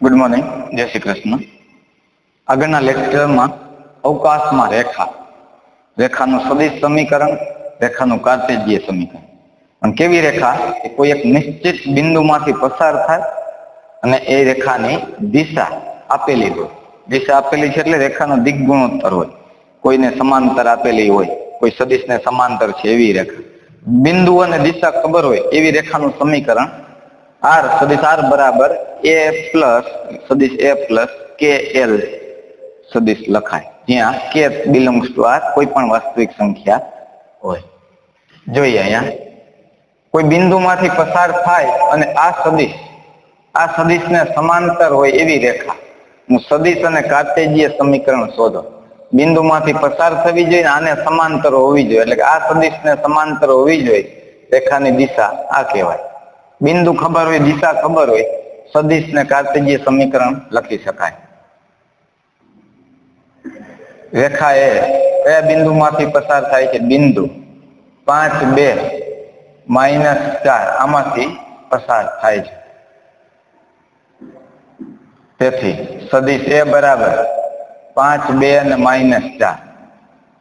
Good morning, જય શ્રી કૃષ્ણ. આગળના લેક્ચરમાં અવકાશમાં રેખાનું સદિશ સમીકરણ, રેખાનું કાર્ટેજીય સમીકરણ. અને કેવી રેખા એ કોઈ એક નિશ્ચિત બિંદુમાંથી પસાર થાય અને એ રેખાની દિશા આપેલી હોય. દિશા આપેલી છે એટલે રેખાનો દિક ગુણોત્તર હોય, કોઈને સમાંતર આપેલી હોય, કોઈ સદિશને સમાંતર છે એવી રેખા. બિંદુ અને દિશા ખબર હોય એવી રેખાનું સમીકરણ આર સદિશ આર બરાબર એ પ્લસ સદિશ એ પ્લસ કે એલ સદિશ લખાય, જ્યાં કે બિલોંગ્સ ટુ આર, કોઈ પણ વાસ્તવિક સંખ્યા હોય. જોઈએ અહીંયા કોઈ બિંદુમાંથી પસાર થાય અને આ સદિશને સમાંતર હોય એવી રેખા. સદિશ અને કાર્ટેજીય સમીકરણ શોધો. બિંદુમાંથી પસાર થવી જોઈએ, આને સમાંતર હોવી જોઈએ, એટલે કે આ સદિશને સમાંતર હોવી જોઈએ. રેખાની દિશા આ કહેવાય. બિંદુ ખબર હોય, દિશા ખબર હોય, સદિશ ને કાર્ટેજીય સમીકરણ લખી શકાય. રેખા એ કયા બિંદુમાંથી પસાર થાય છે? બિંદુ 5, 2, -4 આમાંથી પસાર થાય છે. તેથી સદિશ એ બરાબર 5, 2 અને -4.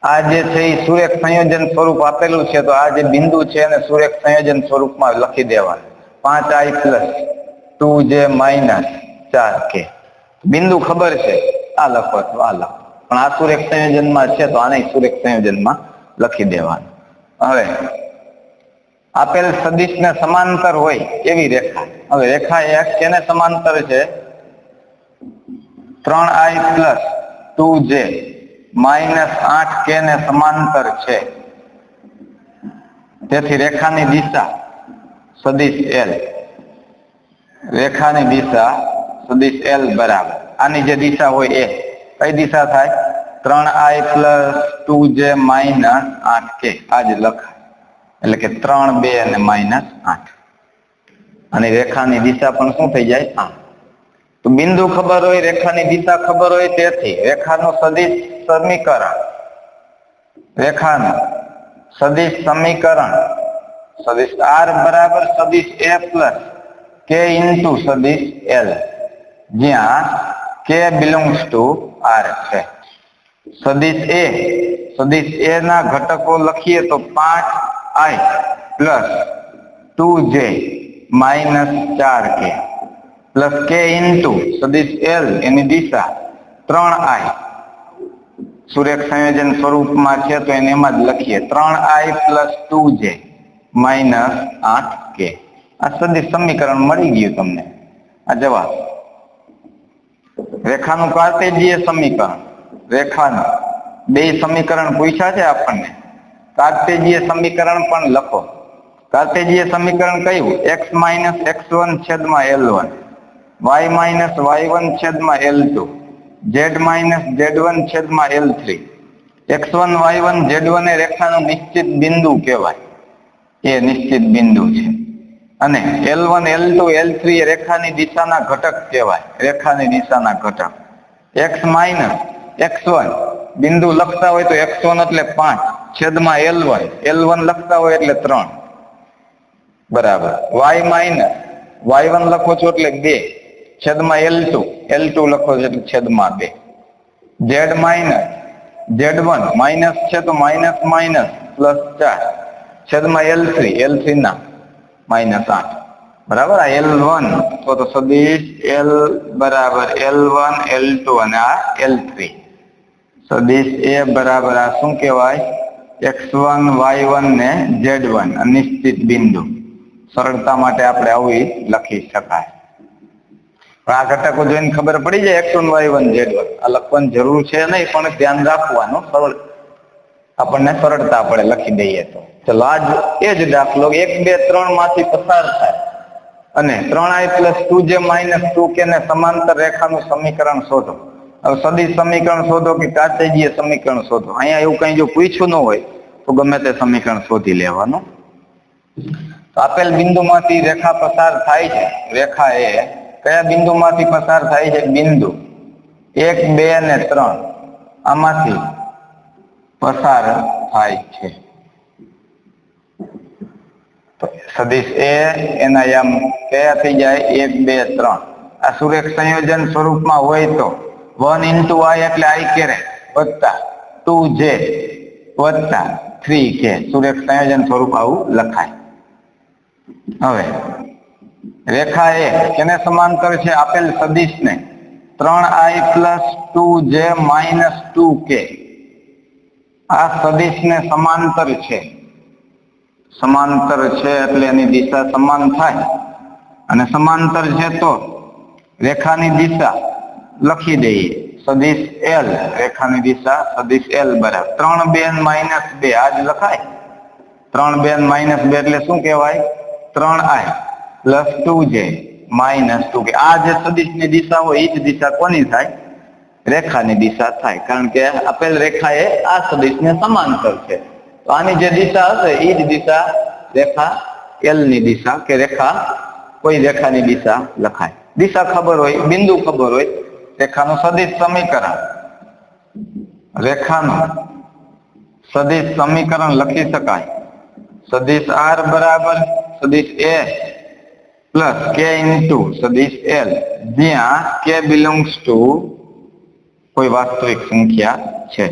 આ જે છે એ સુરેખ સંયોજન સ્વરૂપ આપેલું છે, તો આ જે બિંદુ છે એને સુરેખ સંયોજન સ્વરૂપમાં લખી દેવાનું. 5i + 2j - 4k. બિંદુ ખબર છે, આ લખો તો આ લખો, પણ આ સુરેખ સંયોજનમાં છે તો આને સુરેખ સંયોજનમાં લખી દેવાનું. હવે આપેલ સદિશને સમાંતર હોય એવી રેખા. હવે રેખા એક કેને સમાંતર છે? 3i + 2j - 8k ને સમાંતર છે. તેથી રેખાની દિશા સદિશ L, રેખાની દિશા સદિશ L બરાબર આની જે દિશા હોય એ કઈ દિશા થાય? 3i + 2j - 8k. આ જ લખાય, એટલે કે 3, 2 અને -8. અને રેખાની દિશા પણ શું થઈ જાય? આ તો બિંદુ ખબર હોય, રેખાની દિશા ખબર હોય, તેથી રેખાનું સદિશ સમીકરણ સદિશ R બરાબર સદિશ A + k * સદિશ L, જ્યાં k બિલોંગ્સ ટુ R છે. સદિશ A ના ઘટકો લખીએ તો 5i + 2j - 4k + k * સદિશ L, એની દિશા 3i. સુરેખ સંયોજન સ્વરૂપમાં છે તો એને એમાં જ લખીએ 3i + 2j - 8k. આ સદિશ સમીકરણ મળી ગયું તમને. આ જવાબ. રેખાનું કાર્ટેજીય સમીકરણ. રેખાનું બે સમીકરણ પૂછ્યા છે આપણને. કાર્ટેજીય સમીકરણ પણ લખો. કાર્ટેજીય સમીકરણ કયું? x - x1 / L1, y - y1 / L2, z - z1 / L3. x1, y1, z1 એ રેખાનું નિશ્ચિત બિંદુ કહેવાય. એ નિશ્ચિત બિંદુ છે. અને L1, L2, L3 એ રેખાની દિશાના ઘટક કહેવાય. રેખાની દિશાના ઘટક. x - x1 બિંદુ લખતા હોય તો x1 એટલે 5 / L1 લખતા હોય એટલે 3 બરાબર. y - y1 લખો છો એટલે 2 / L2 લખો છો એટલે /2. z - z1 માઇનસ છે તો -, +4 L3 ના -8 બરાબર. આ L1 તો સદિશ L બરાબર L1, L2 અને આ L3. સદિશ A બરાબર આ શું કહેવાય? x1, y1 ને z1 અનિશ્ચિત બિંદુ. સરળતા માટે આપણે આવું લખી શકાય. આ ઘટકો જોઈને ખબર પડી જાય x1, y1, z1. આ લખવાની જરૂર છે નહીં, પણ ધ્યાન રાખવાનું, આપણને સરળતા પડે લખી દઈએ તો. ચલો આજ એ જ દાખલો 1, 2, 3 માંથી પસાર થાય અને 3i + 2j - 2k ને સમાંતર રેખાનું સમીકરણ શોધો. હવે સદિશ સમીકરણ શોધો કે કાર્ટેજીય સમીકરણ શોધો. અહીંયા એવું કઈ જો પૂછ્યું ન હોય તો ગમે તે સમીકરણ શોધી લેવાનું. આપેલ બિંદુમાંથી રેખા પસાર થાય છે. રેખા એ કયા બિંદુમાંથી પસાર થાય છે? બિંદુ 1, 2 અને 3 આમાંથી પસાર થાય છે. સદિશ A એના યામ કયા થઈ જાય? 1, 2, 3. આ સુરેખ સંયોજન સ્વરૂપમાં હોય તો 1 into i એટલે i કેરે વત્તા 2j વત્તા 3k સુરેખ સંયોજન સ્વરૂપ આવું લખાય. હવે રેખા એ કેને સમાંતર છે? આપેલ સદિશને 3i plus 2j minus 2k આ સદિશને સમાંતર છે. સમાંતર છે એટલે એની દિશા સમાન થાય, અને સમાંતર છે તો રેખાની દિશા લખી દઈએ. સદિશ L, રેખાની દિશા સદિશ L બરાબર 3 minus 2 આ જ લખાય. 3 minus 2 એટલે શું કહેવાય? 3i plus 2j minus 2k. આ જે સદિશની દિશા હોય એ જ દિશા કોની થાય? રેખાની દિશા થાય, કારણ કે આપેલ રેખા એ આ સદિશને સમાંતર છે. તો આની જે દિશા હશે એ જ દિશા રેખા L ની દિશા કે રેખા કોઈ રેખાની દિશા લખાય. દિશા ખબર હોય, બિંદુ ખબર હોય, રેખાનું સદિશ સમીકરણ, રેખાનું સદિશ સમીકરણ લખી શકાય. સદિશ R બરાબર સદિશ A પ્લસ k ઇન્ટુ સદિશ L, જ્યાં k બિલોંગ્સ ટુ કોઈ વાસ્તવિક સંખ્યા છે.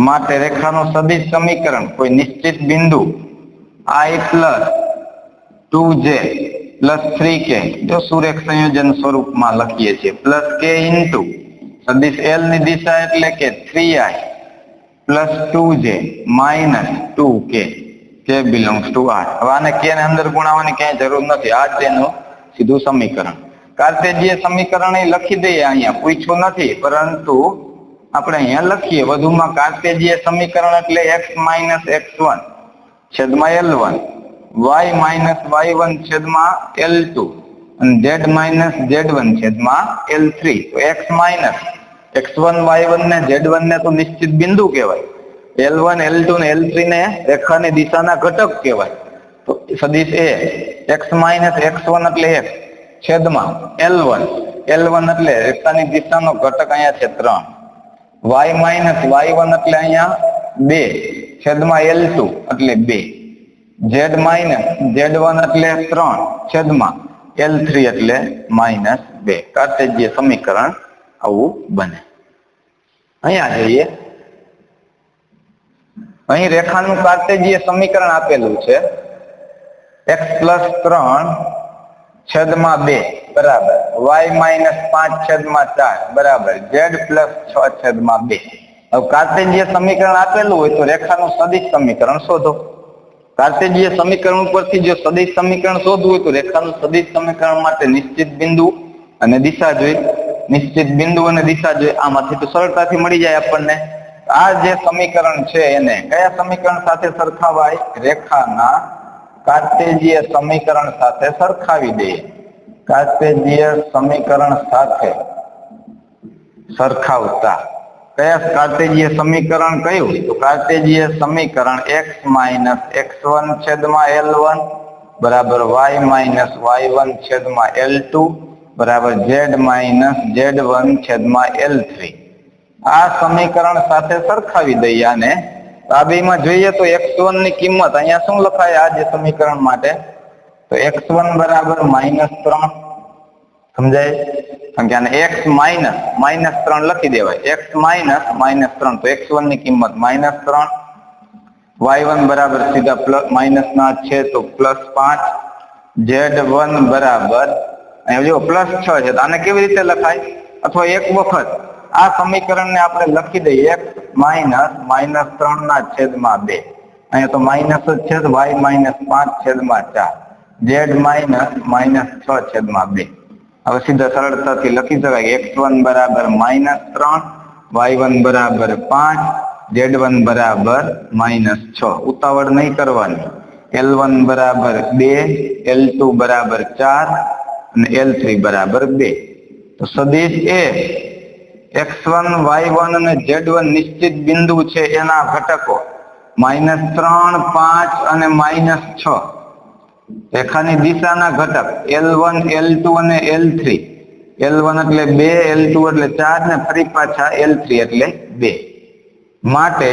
માટે રેખાનું સદિશ સમીકરણ કોઈ નિશ્ચિત બિંદુ i plus 2j plus 3k જો સુરેખ સંયોજન સ્વરૂપમાં લખીએ છીએ, પ્લસ k ઇન્ટુ સદિશ L ની દિશા એટલે કે 3i plus 2j minus 2k k belongs to R. હવે આને k ને અંદર ગુણાવવાની ક્યાંય જરૂર નથી, આ જ તેનું સીધું સમીકરણ. કાર્તેજીય સમીકરણ એ લખી દઈએ, અહીંયા પૂછ્યું નથી, પરંતુ આપણે અહીંયા લખીએ. વધુમાં કાર્તેજીય સમીકરણ એટલે x માઇનસ x1 છેદમાં L1, y માઇનસ y1 છેદમાં L2 અને z માઇનસ z1 છેદમાં L3. તો x માઇનસ x1 y1 ને z1 ને તો નિશ્ચિત બિંદુ કહેવાય, L1 L2 ને L3 ને રેખાની દિશાના ઘટક કહેવાય. તો સદિશ એ x માઇનસ x1 એટલે x છેદમાં L1 એટલે રેખાની દિશાનો ઘટક અહીંયા છે 3, y માઇનસ y1 એટલે અહીંયા 2 છેદમાં L2 એટલે 2, z માઇનસ z1 એટલે 3 છેદમાં L3 એટલે માઇનસ 2. કાર્તેજીય સમીકરણ આવું બને. અહીંયા જોઈએ, અહીં રેખાનું કાર્તેજીય સમીકરણ આપેલું છે x પ્લસ 3 છેદમાં 2 બરાબર y માઇનસ 5 છેદમાં 4 બરાબર z પ્લસ 6 છેદમાં 2. હવે કાર્તેજીય સમીકરણ આપેલું હોય તો રેખાનું સદિશ સમીકરણ શોધો. કાર્તેજીય સમીકરણ ઉપરથી જો સદિશ સમીકરણ શોધવું હોય તો રેખાનું સદિશ સમીકરણ માટે નિશ્ચિત બિંદુ અને દિશા જોઈ, નિશ્ચિત બિંદુ અને દિશા જોઈ. આમાંથી તો સરળતાથી મળી જાય આપણને. આ જે સમીકરણ છે એને કયા સમીકરણ સાથે સરખાવાય? રેખાના કાર્તેજીય સમીકરણ સાથે સરખાવી દઈએ. કાર્તેજીય સમીકરણ સાથે સરખાવતા કયા કાર્તેજીય સમીકરણ કયું? તો કાર્તેજીય સમીકરણ x માઇનસ x1 છેદમાં L1 બરાબર y માઇનસ y1 છેદમાં L2 બરાબર z માઇનસ z1 છેદમાં L3. આ સમીકરણ સાથે સરખાવી દઈએ. આને આ બેમાં જોઈએ તો x1 ની કિંમત અહીંયા શું લખાય આ જે સમીકરણ માટે? તો x1 બરાબર -3 સમજાય? કારણ કે આને x માઇનસ 3 લખી દેવાય. x માઇનસ 3 તો x1 ની કિંમત -3, y1 બરાબર સીધા પ્લસ માઇનસ ના છે તો +5, z1 બરાબર અહીંયા જો +6 છે. તો આને કેવી રીતે લખાય? અથવા એક વખત આ સમીકરણને આપણે લખી દઈએ x માઇનસ 3 ના છેદમાં 2. અહીંયા તો માઇનસ જ છે, y માઇનસ 5 છેદમાં 4, z માઇનસ 6 છેદમાં 2. હવે સીધા સરળતાથી લખી શકાય x1 બરાબર -3, y1 બરાબર 5, z1 બરાબર -6. ઉતાવળ નહીં કરવાની. L1 બરાબર 2, L2 બરાબર 4 અને L3 બરાબર 2. તો સદિશ એ x1, y1 અને z1 નિશ્ચિત બિંદુ છે એના ઘટકો -3, 5 અને -6. રેખાની દિશાના ઘટક L1, L2 અને L3. L1 એટલે 2, L2 એટલે 4 ને ફરી પાછા L3 એટલે 2. માટે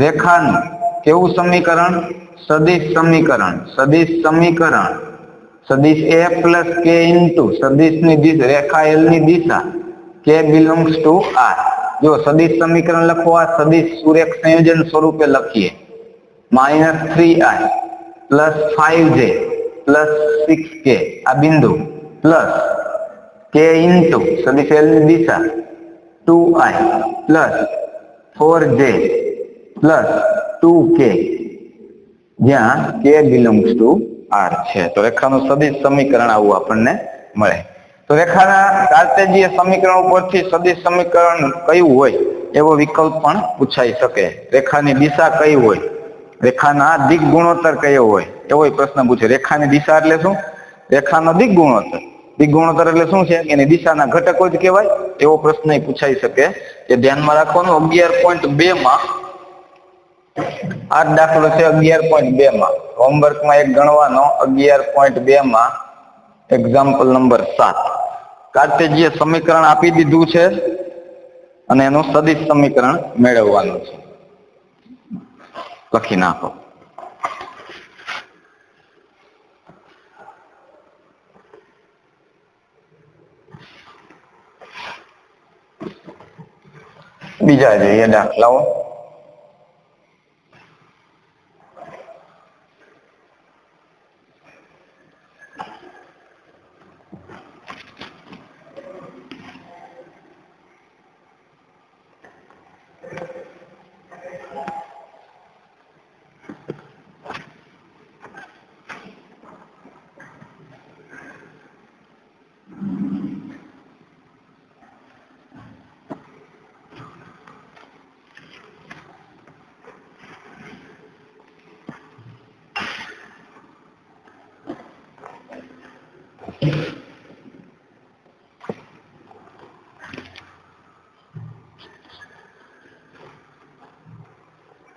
રેખાનું કેવું સમીકરણ? સદિશ સમીકરણ. સદિશ સમીકરણ સદિશ એ પ્લસ કે ઇન્ટુ સદિશની દિશા રેખા એલ ની દિશા કે બિલોંગ્સ ટુ આર. જો સદિશ સમીકરણ લખવા સદિશ સુરેખ સંયોજન સ્વરૂપે લખીએ -3i plus 5j plus 6k આ બિંદુ પ્લસ કે ઇન્ટુ સદિશ એલ ની દિશા 2i plus 4j plus 2k જ્યાં કે બિલોંગ્સ ટુ આર છે. તો રેખાનું સદિશ સમીકરણ આવું આપણને મળે. તો રેખાના કાર્ટેજીય સમીકરણ ઉપરથી સદિશ સમીકરણ કયું હોય એવો વિકલ્પ પણ પૂછાઈ શકે. રેખાની દિશા કઈ હોય, રેખાના દિક ગુણોત્તર કયો હોય એવો પ્રશ્ન પૂછે. રેખાની દિશા એટલે શું? રેખાનો દિક ગુણોત્તર. દિક ગુણોત્તર એટલે શું છે? એની દિશાના ઘટકો જ કહેવાય. એવો પ્રશ્ન પૂછાઈ શકે. એ ધ્યાનમાં રાખવાનું. 11.2 માં આ દાખલો છે 11.2 માં હોમવર્કમાં એક ગણવાનો 11.2 માં એક્ઝામ્પલ નંબર 7 કાર્ટેજીય સમીકરણ આપી દીધું છે અને એનું સદિશ સમીકરણ મેળવવાનું છે. લખી નાખો. બીજા જોઈએ દાખલાઓ.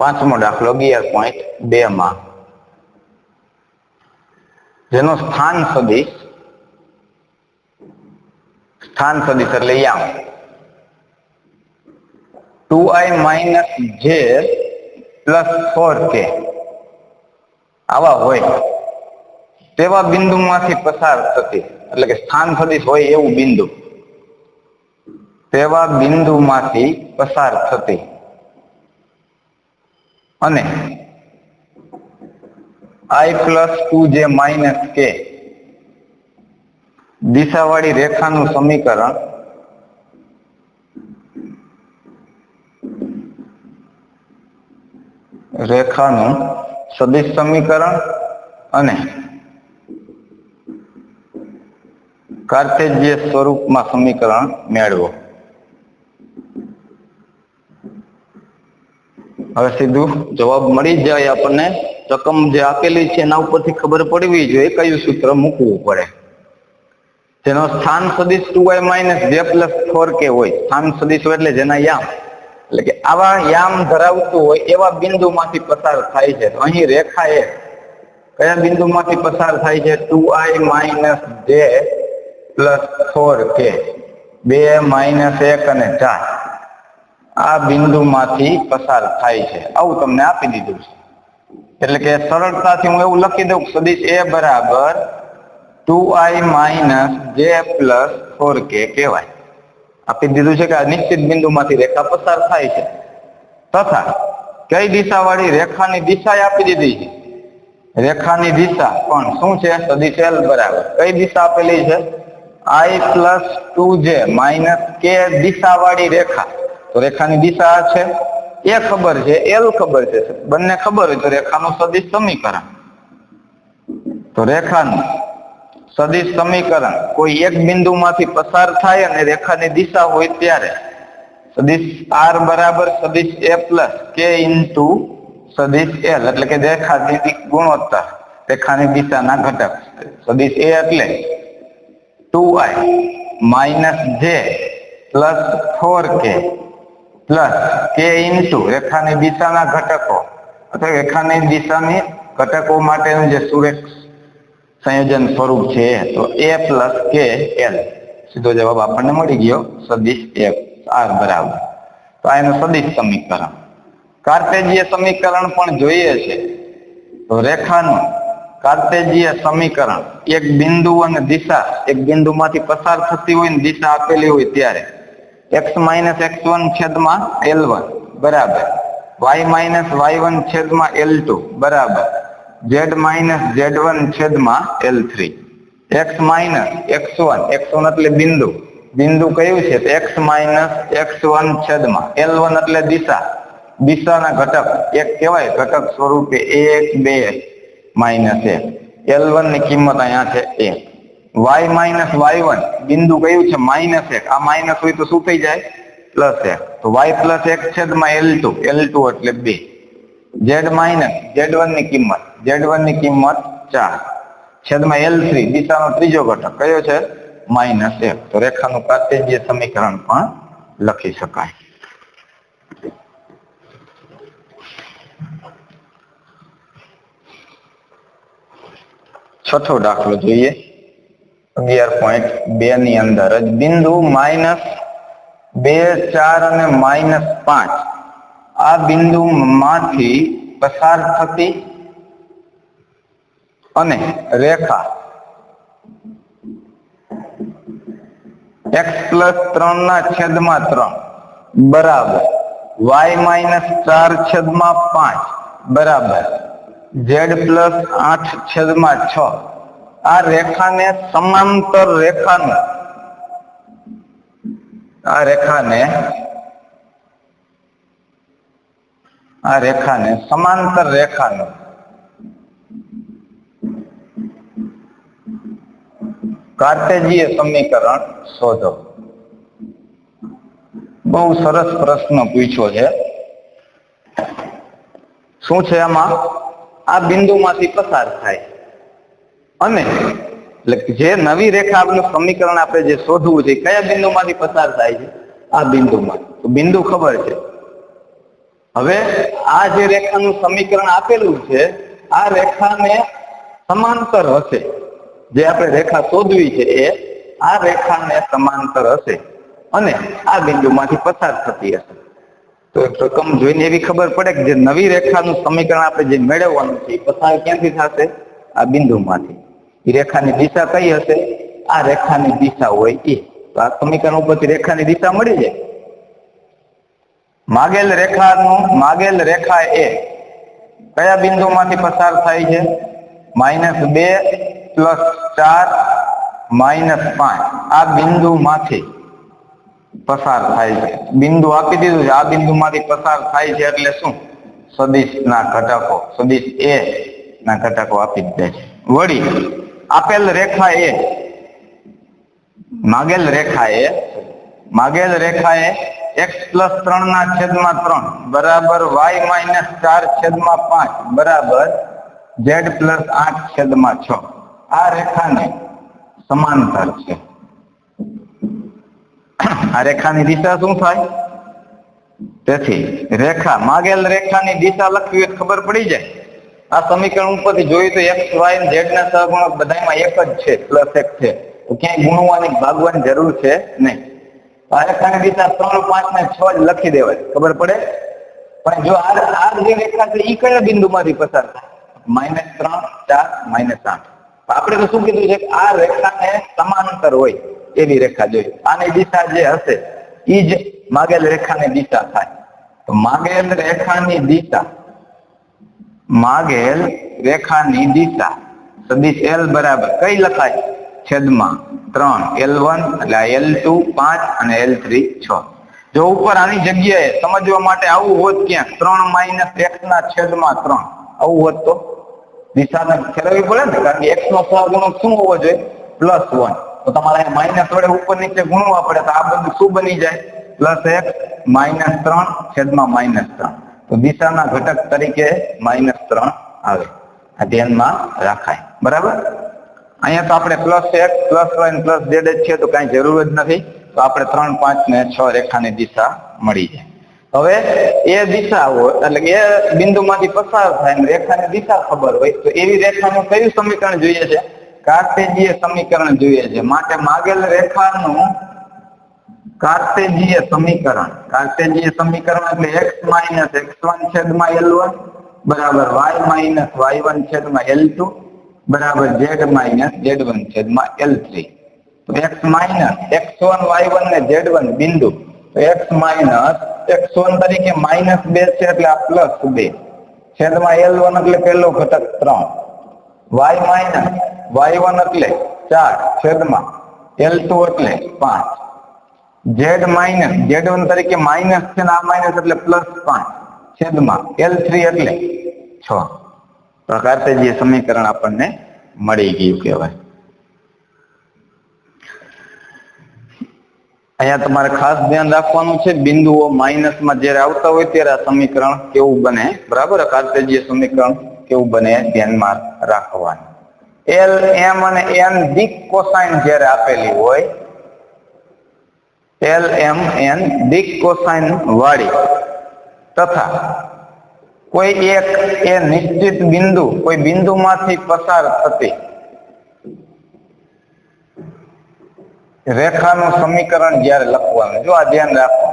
પાંચમો દાખલો 11.2 માં જેનો સ્થાન સદિશ એટલે યામ 2i - j પ્લસ 4k આવા હોય તેવા બિંદુમાંથી પસાર થતી, એટલે કે સ્થાન સદિશ હોય એવું બિંદુ, તેવા બિંદુમાંથી પસાર થતી અને i plus 2j minus k દિશાવાળી રેખાનું સમીકરણ સદિશ સમીકરણ અને કાર્ટેજીય સ્વરૂપમાં સમીકરણ મેળવો. હવે સીધું જવાબ મળી જાય આપણને. રકમ જે આપેલી છે એના ઉપરથી ખબર પડવી જોઈએ કયું સૂત્ર મૂકવું પડે. જેનો સ્થાન સદિશ 2i - j પ્લસ 4k હોય, સ્થાન સદિશ એટલે જેના યામ, એટલે કે આવા યામ ધરાવતું હોય એવા બિંદુમાંથી પસાર થાય છે. તો અહીં રેખા એ કયા બિંદુમાંથી પસાર થાય છે? 2i - j પ્લસ 4k 2 - 1 અને 4 આ બિંદુમાંથી પસાર થાય છે. આવું તમને આપી દીધું છે. એટલે કે સરળતાથી હું એવું લખી દઉં સદિશ એ બરાબર 2i - j પ્લસ 4k કહેવાય. આપી દીધું છે કે આ નિશ્ચિત બિંદુમાંથી રેખા પસાર થાય છે તથા કઈ દિશાવાળી રેખાની દિશા આપી દીધી છે. રેખાની દિશા પણ શું છે? સદિશ L બરાબર કઈ દિશા આપેલી છે? i plus 2j minus k દિશાવાળી રેખા. તો રેખાની દિશા છે એ ખબર છે, L ખબર છે, બંને ખબર હોય તો રેખાનું સદિશ સમીકરણ. તો રેખાનું સદિશ સમીકરણ કોઈ એક બિંદુમાંથી પસાર થાય અને રેખાની દિશા હોય ત્યારે સદિશ R બરાબર સદિશ A પ્લસ k ઇન્ટુ સદિશ L એટલે કે રેખાની ગુણોત્તર, રેખાની દિશાના ઘટક. સદિશ A એટલે 2i - j plus 4k plus k into રેખાની દિશાના ઘટકો અથવા રેખાની દિશાની ઘટકો માટેનું જે સુરેખ સંયોજન સ્વરૂપ છે તો A પ્લસ k L. સીધો જવાબ આપણને મળી ગયો સદિશ R બરાબર. તો આ એનું સદિશ સમીકરણ. કાર્ટેજીય સમીકરણ પણ જોઈએ છે. તો રેખાનું કાર્તેજીય સમીકરણ એક બિંદુ અને દિશા એક બિંદુમાંથી પસાર થતી હોય ને દિશા આપેલી હોય ત્યારે x માઇનસ x1 છેદમાં L1 બરાબર y માઇનસ y1 છેદમાં L2 બરાબર z માઇનસ z1 છેદમાં L3 x માઇનસ x1 એટલે બિંદુ બિંદુ કયું છે x માઇનસ x1 છેદમાં L1 એટલે દિશાના ઘટક એક કહેવાય ઘટક સ્વરૂપે 1 2 માઇનસ 1 L1 ની કિંમત અહીંયા છે 1 y માઇનસ y1 બિંદુ કયું છે માઇનસ 1 આ માઇનસ હોય તો શું થઈ જાય પ્લસ 1 તો y પ્લસ 1 છેદમાં L2 એટલે 2 z માઇનસ z1 ની કિંમત 4 છેદમાં L3 દિશાનો ત્રીજો ઘટક કયો છે માઇનસ 1 તો રેખાનું કાર્તેજીય સમીકરણ પણ લખી શકાય. છઠ્ઠો દાખલો જોઈએ 11.2 ની અંદર જ બિંદુ -2 4 અને -5 આ બિંદુમાંથી પસાર થતી અને રેખા x પ્લસ 3 ના છેદમાં 3 બરાબર y માઇનસ 4 છેદમાં 5 બરાબર z પ્લસ 8 છેદમાં 6 આ રેખાને સમાંતર રેખાનું સમાંતર રેખાનું કાર્તેજીય સમીકરણ શોધો. બહુ સરસ પ્રશ્ન પૂછ્યો છે. શું છે આમાં આ બિંદુમાંથી પસાર થાય અને એટલે જે નવી રેખા આપનું સમીકરણ આપણે જે શોધવું છે કયા બિંદુમાંથી પસાર થાય છે આ બિંદુમાં તો બિંદુ ખબર છે. હવે આ જે રેખાનું સમીકરણ આપેલું છે આ રેખાને સમાંતર હશે જે આપણે રેખા શોધવી છે એ આ રેખાને સમાંતર હશે અને આ બિંદુમાંથી પસાર થતી હશે. તો રકમ જોઈને એવી ખબર પડે કે જે નવી રેખાનું સમીકરણ આપણે જે મેળવવાનું છે એ પસાર ક્યાંથી થશે આ બિંદુમાંથી. એ રેખાની દિશા કઈ હશે આ રેખાની દિશા હોય એ તો આ સમીકરણ ઉપરથી રેખાની દિશા મળી જાય. માગેલ રેખા એ કયા બિંદુમાંથી પસાર થાય છે -2 પ્લસ 4 -5 આ બિંદુમાંથી પસાર થાય છે. બિંદુ આપી દીધું છે આ બિંદુમાંથી પસાર થાય છે એટલે શું સદિશ ના ઘટકો સદિશ a ના ઘટકો આપી દીધા છે. વળી આપેલ રેખા એ માગેલ રેખા એ x પ્લસ 3 ના છેદમાં 3 બરાબર y માઇનસ 4 છેદમાં 5 બરાબર z પ્લસ 8 છેદમાં 6 આ રેખાને સમાંતર છે. આ રેખાની દિશા શું થાય તેથી માગેલ રેખાની દિશા લખવી હોય ખબર પડી જાય. આ સમીકરણ ઉપરથી જોયું તો x y અને z ના સહગુણક બધામાં એક જ છે પ્લસ 1 છે તો ક્યાંય ગુણવાની ભાગવાની જરૂર છે નહીં. આ રેખાની દિશા 3 5 ને 6 જ લખી દેવાય ખબર પડે. પણ જો આ જે રેખા છે એ કયા બિંદુમાંથી પસાર થાય -3 4 -8 આપણે તો શું કીધું છે કે આ રેખાને સમાંતર હોય એવી રેખા જોઈએ. આની દિશા જે હશે એ જ માગેલ રેખાની દિશા થાય. તો માગેલ રેખાની દિશા સદિશ L બરાબર કઈ લખાય છેદમાં 3 L1 એટલે L2 5 અને L3 6. જો ઉપર આની જગ્યાએ સમજવા માટે આવું હોત ક્યાં 3 - x ના છેદમાં 3 આવું હોત તો દિશાને ફેરવવી પડે ને કારણ કે x નો સહગુણક શું હોવો જોઈએ +1 તો તમારે માઇનસ વડે ઉપર નીચે ગુણવા પડે તો આ બધું શું બની જાય +1 -3 છેદમાં -3 તો દિશાના ઘટક તરીકે -3 આવે. આ ધ્યાનમાં રાખાય બરાબર. અહીંયા તો આપણે +1 +y +z જ છે તો કઈ જરૂર જ નથી તો આપણે 3 5 ને 6 રેખાની દિશા મળી જાય. હવે એ દિશા હોય એટલે કે એ બિંદુમાંથી પસાર થાય અને રેખાની દિશા ખબર હોય તો એવી રેખાનું કયું સમીકરણ જોઈએ છે કાર્તેજીય સમીકરણ જોઈએ છે. માટે માગેલ રેખાનું કાર્તેજીય સમીકરણ એટલે x - x1 છેદમાં L1 બરાબર y - y1 છેદમાં L2 બરાબર z માઇનસ z1 છેદમાં L3. તો x માઇનસ x1 y1 ને z1 બિંદુ, તો x માઇનસ x1 તરીકે -2 છે એટલે આ +2 છેદમાં L1 એટલે પહેલો ઘટક 3, y માઇનસ y1 એટલે 4 છેદમાં L2 એટલે 5, z માઇનસ z1 તરીકે માઇનસ છે ને આ માઇનસ એટલે +5 છેદમાં L3 એટલે 6. તો કાર્તેજીય સમીકરણ આપણને મળી ગયું કહેવાય. અહીંયા તમારે ખાસ ધ્યાન રાખવાનું છે, બિંદુઓ માઇનસમાં જ્યારે આવતા હોય ત્યારે આ સમીકરણ કેવું બને, બરાબર, કાર્તેજીય સમીકરણ કેવું બને ધ્યાનમાં રાખવાનું. L, M અને N દિક કોસાઇન જ્યારે આપેલી હોય, L, M, N દિક કોસાઇન વાળી તથા કોઈ એક એ નિશ્ચિત બિંદુ કોઈ બિંદુમાંથી પસાર થતી રેખાનું સમીકરણ જ્યારે લખવાનું, જો આ ધ્યાન રાખો,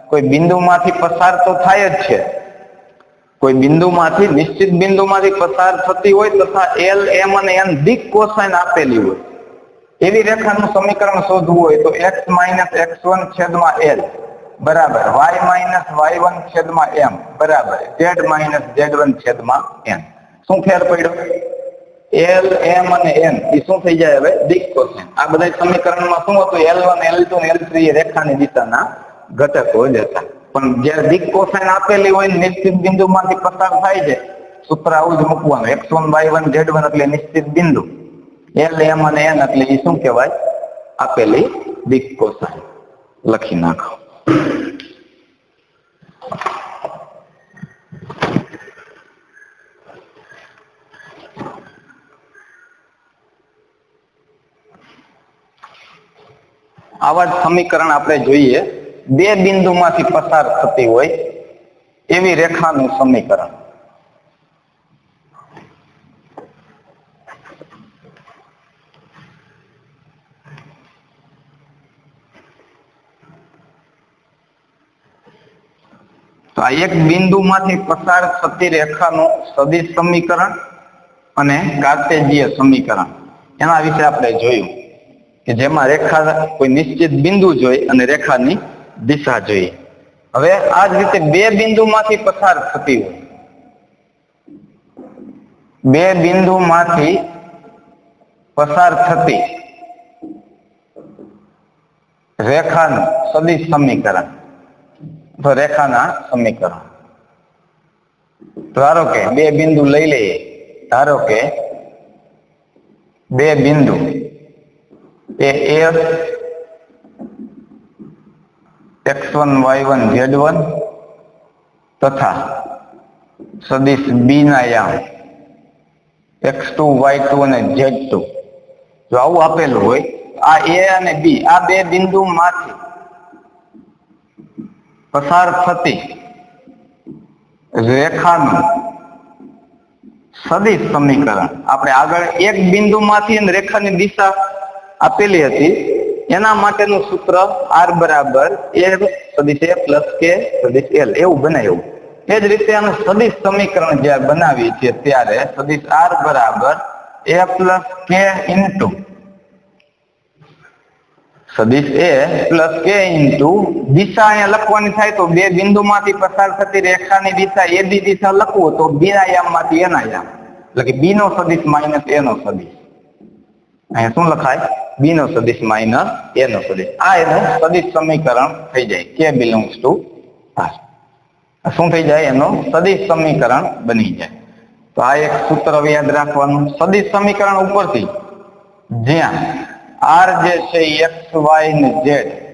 કોઈ બિંદુમાંથી પસાર તો થાય જ છે, કોઈ બિંદુમાંથી નિશ્ચિત બિંદુમાંથી પસાર થતી હોય તથા L, M અને N દિક કોસાઇન આપેલી હોય એવી રેખાનું સમીકરણ શોધવું હોય તો x માઇનસ x1 છેદમાં L બરાબર y માઇનસ y1 છેદમાં M બરાબર z માઇનસ z1 છેદમાં N. શું ફેર પડ્યો? L, M અને N એ શું થઈ જાય હવે? દિક કોસાઇન. આ બધા સમીકરણમાં શું હતું? L1, L2 અને L3 એ રેખાની દિશાના ઘટકો જ હતા. પણ જ્યારે દિક કોસાઇન આપેલી હોય નિશ્ચિત બિંદુમાંથી પસાર થાય છે, સૂત્ર આવું જ મૂકવાનું, x1 y1 z1 એટલે નિશ્ચિત બિંદુ, L, M અને N એટલે એ શું કહેવાય? આપેલી દિક કોસાઇન. લખી નાખો. આવા જ સમીકરણ આપણે જોઈએ, બે બિંદુમાંથી પસાર થતી હોય એવી રેખાનું સમીકરણ. તો આ એક બિંદુમાંથી પસાર થતી રેખાનું સદિશ સમીકરણ અને કાર્તેજીય સમીકરણ, એના વિશે આપણે જોયું કે જેમાં રેખા કોઈ નિશ્ચિત બિંદુ જોઈ અને રેખાની દિશા જોઈએ. હવે આ જ રીતે બે બિંદુમાંથી પસાર થતી હોય, બે બિંદુમાંથી પસાર થતી રેખાનું સદિશ સમીકરણ, તો રેખાના સમીકરણ. ધારો કે બે બિંદુ લઈ લઈએ, ધારો કે બે બિંદુ એ x1 y1 z1 તથા સદિશ b ના યામ x2 y2 અને z2, જો આવું આપેલું હોય, આ a અને b આ બે બિંદુમાંથી પસાર થતી રેખાનું સદિશ સમીકરણ. આપણે આગળ એક બિંદુમાંથી રેખાની દિશા આપેલી હતી, એના માટેનું સૂત્ર r બરાબર a સદિશ a પ્લસ k સદિશ l એવું બનાવ્યું. એ જ રીતે આનું સદિશ સમીકરણ જ્યારે બનાવીએ છીએ ત્યારે સદિશ r બરાબર a પ્લસ k ઇન્ટુ સદિશ a પ્લસ k ઇન્ટુ દિશા અહીંયા લખવાની થાય તો બે બિંદુમાંથી પસાર થતી રેખાની દિશા એ બી દિશા લખવું તો b ના યામમાંથી a ના યામ, એટલે કે b નો સદિશ માઇનસ a નો સદિશ. અહીંયા શું લખાય? b નો સદિશ માઇનસ a નો સદિશ. આ એનું સદિશ સમીકરણ થઈ જાય, k બિલોંગ્સ ટુ r. શું થઈ જાય? એનું સદિશ સમીકરણ બની જાય. તો આ એક સૂત્ર યાદ રાખવાનું. સદિશ સમીકરણ ઉપરથી જ્યાં r જે છે x, y ને z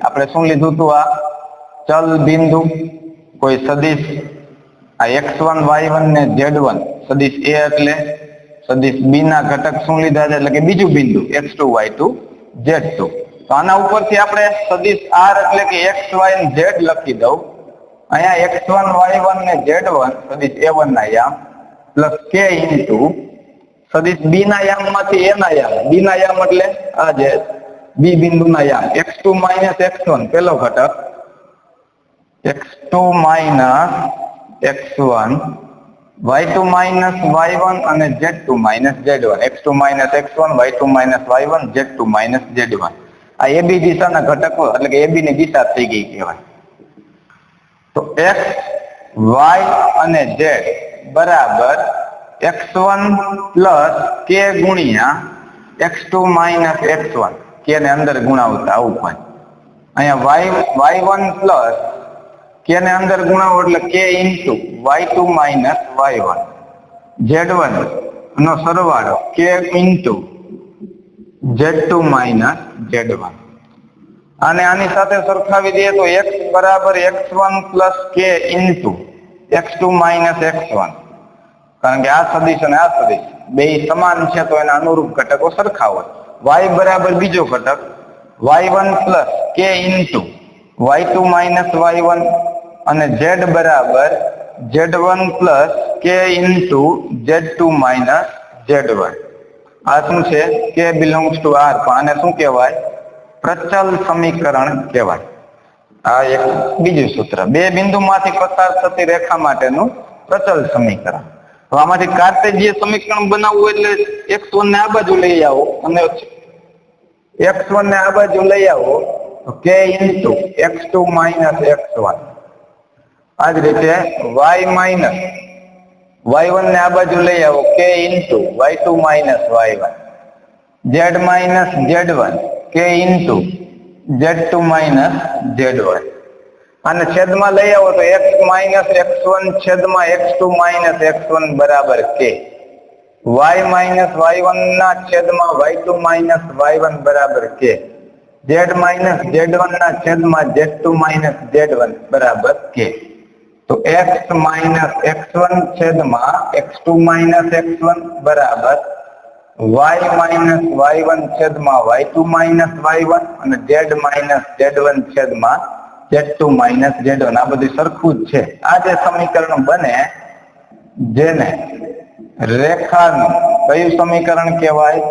આપણે શું લીધું હતું? આ ચલ બિંદુ. કોઈ સદિશ આ x1 y1 ને z1 સદિશ a એટલે સદિશ b ના ઘટક શું લીધા છે? એટલે કે બીજું બિંદુ x2 y2 z2. તો આના ઉપરથી આપણે સદિશ r એટલે કે x, y અને z લખી દઉં. અહીંયા x1 y1 ને z1 સદિશ a1 ના યામ પ્લસ k ઇન્ટુ સદિશ b ના યામમાંથી a ના યામ, b ના યામ એટલે આ જે b બિંદુના યામ x2 માઇનસ x1 પેલો ઘટક x2 minus x1 y2 minus y1 અને z2 minus z1, x2 minus x1, y2 minus y1, z2 minus z1. આ ab દિશાના ઘટકો એટલે કે ab ની દિશા થઈ ગઈ કહેવાય. તો x, y અને z બરાબર x1 પ્લસ k ગુણ્યા x2 માઇનસ x1, k ને અંદર ગુણાવતા આવું પણ અહીંયા y1 પ્લસ k ને અંદર ગુણાવો એટલે k into y2 minus y1, z1 નો સરવાળો k into z2 minus z1. અને આની સાથે સરખાવી દઈએ તો x બરાબર x1 plus k into x2 minus x1, કારણ કે આ સદિશ અને આ સદિશ બે સમાન છે તો એના અનુરૂપ ઘટકો સરખા હોય. y બરાબર બીજો ઘટક y1 plus k into y2 minus y1 અને z બરાબર z1 plus k into z2 minus z1. આ શું છે? k બિલોંગ્સ ટુ r, પણ આને શું કહેવાય? પ્રચલ સમીકરણ કહેવાય. આ એક બીજું સૂત્ર, બે બિંદુમાંથી પસાર થતી રેખા માટેનું પ્રચલ સમીકરણ. તો આમાંથી કાર્ટેશિયન સમીકરણ બનાવવું એટલે x1 ને આ બાજુ લઈ આવો અને x1 ને આ બાજુ લઈ આવો તો k into x2 minus x1. આ જ રીતે y માઇનસ y1 ને આ બાજુ લઈ આવો k into y2 minus y1, z minus z1 k into z2 minus z1. અને છેદમાં લઈ આવો તો x માઇનસ x1 છેદમાં x2 માઇનસ x1 બરાબર k, y માઇનસ y1 ના છેદમાં y2 માઇનસ y1 બરાબર k, z માઇનસ z1 ના છેદમાં z2 માઇનસ z1 બરાબર k. તો x માઇનસ x1 છેદમાં x2 માઇનસ x1 બરાબર y માઇનસ y1 છેદમાં y2 માઇનસ y1 અને z માઇનસ z1 છેદમાં z2 માઇનસ z1. આ બધું સરખું જ છે. આ જે સમીકરણ બને જેને રેખાનું કયું સમીકરણ કહેવાય?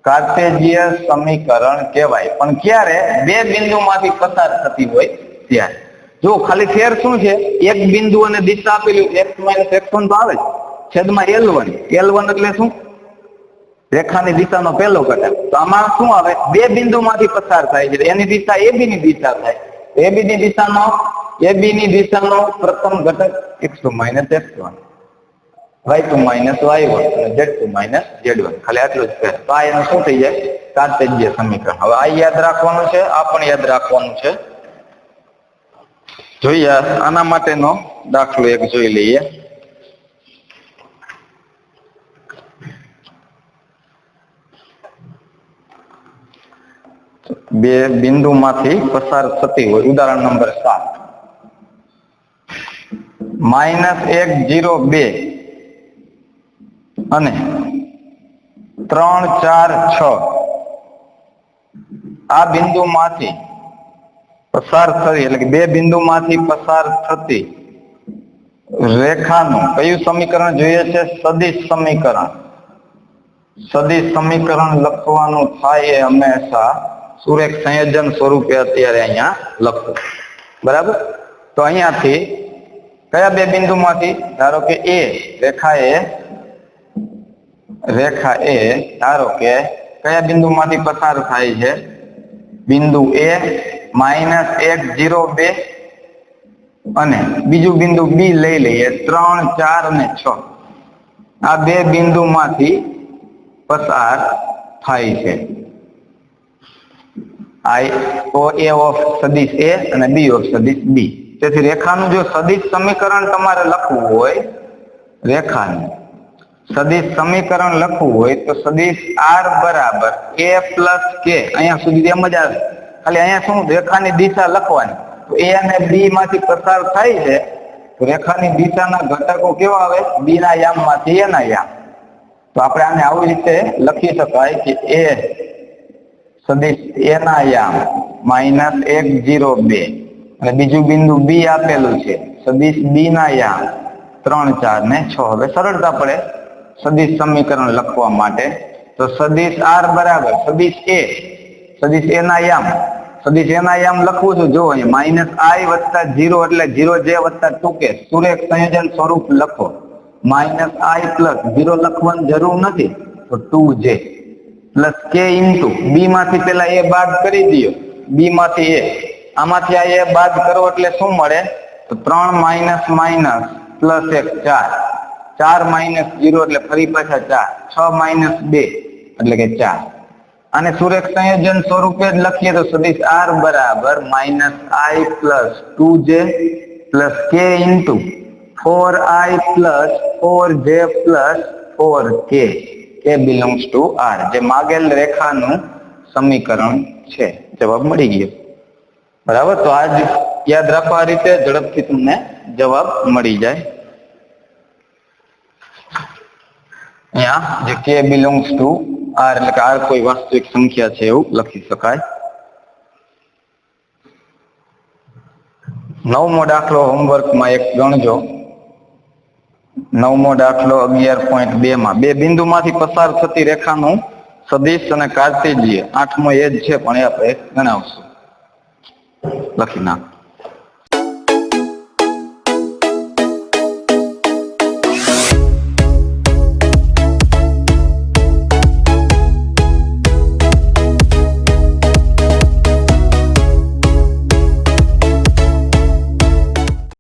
કાર્ટેશિયન સમીકરણ કહેવાય. પણ ક્યારે? બે બિંદુમાંથી પસાર થતી હોય ત્યારે. જો ખાલી ફેર શું છે? એક બિંદુ અને દિશા આપેલી x માઇનસ x1 તો આવે છેદમાં L1. L1 એટલે શું? રેખાની દિશાનો પહેલો ઘટક. તો આમાં શું આવે? બે બિંદુમાંથી પસાર થાય છે, એની દિશા AB ની દિશા થાય. AB ની દિશાનો પ્રથમ ઘટક x2 minus x1, y2 minus y1 અને z2 માઇનસ z1. ખાલી આટલું જ ફેર. તો આ એનું શું થઈ જાય? કાર્ટેશિયન સમીકરણ. હવે આ યાદ રાખવાનું છે, આ પણ યાદ રાખવાનું છે. જોઈએ આના માટેનો દાખલો એક જોઈ લઈએ. બે બિંદુમાંથી પસાર થતી હોય. ઉદાહરણ નંબર 7, -1, 0, 2 અને 3, 4, 6 આ બિંદુમાંથી પસાર થતી એટલે કે બે બિંદુમાંથી પસાર થતી રેખાનું કયું સમીકરણ જોઈએ છે? સદિશ સમીકરણ. સદિશ સમીકરણ લખવાનું થાય એ હંમેશા સુરેખ સંયોજન સ્વરૂપે અત્યારે અહીંયા લખો. બરાબર? તો અહીંયાથી કયા બે બિંદુમાંથી? ધારો કે રેખા એ ધારો કે કયા બિંદુમાંથી પસાર થાય છે? બિંદુ A -1, 0, 2 અને બીજું બિંદુ B લઈ લઈએ 3, 4 અને 6. આ બે બિંદુમાંથી પસાર થાય છે. A ઓફ સદિશ A અને B ઓફ સદિશ B. તેથી રેખાનું જો સદિશ સમીકરણ તમારે લખવું હોય, રેખાનું સદિશ સમીકરણ લખવું હોય તો સદિશ R બરાબર A પ્લસ K. અહીંયા સુધી એમ જ આવે. ખાલી અહીંયા શું? રેખાની દિશા લખવાની. તો A અને B માંથી પસાર થાય છે તો રેખાની દિશાના ઘટકો કેવા આવે? B ના યામમાંથી A ના યામ. તો આપણે આને આવી રીતે લખી શકાય કે A સદિશ A ના યામ -1, 0, 2 અને બીજું બિંદુ B આપેલું છે સદિશ B ના યામ 3, 4 ને 6. હવે સરળતા પડે સદિશ સમીકરણ લખવા માટે. તો સદિશ R બરાબર સદિશ A ના યામ. સદિશ A ના યામ લખવું છું. જો અહીંયા -I + 0 એટલે 0j + 2k સુરેખ સંયોજન સ્વરૂપ લખો. માઇનસ આઈ પ્લસ 0 લખવાની જરૂર નથી તો 2j પ્લસ k ઇન્ટુ બી માંથી પેલા એ બાદ કરી દો, બી માંથી એ, આમાંથી આ એ બાદ કરો એટલે શું મળે તો 3 માઇનસ માઇનસ પ્લસ 1 4, 4 માઇનસ 0 એટલે ફરી પાછા 4, 6 માઇનસ 2 એટલે કે 4. અને સુરેખ સંયોજન સ્વરૂપે જ લખીએ તો સદિશ r બરાબર minus I plus 2j plus k into 4i plus 4j plus 4k, k belongs to r, જે માગેલ રેખાનું સમીકરણ છે. જવાબ મળી ગયો. બરાબર, તો આજ યાદ રાખો, આ રીતે ઝડપથી તમને જવાબ મળી જાય. અહીંયા જે k બિલોંગ્સ ટુ r એટલે કે r કોઈ વાસ્તવિક સંખ્યા છે એવું લખી શકાય. 9મો દાખલો હોમવર્કમાં એક ગણજો. 9મો દાખલો 11.2 માં બે બિંદુમાંથી પસાર થતી રેખાનું સદિશ અને કાર્તેજ્ય. 8મો એ જ છે પણ એ આપણે ગણાવશું. લખી નાખો.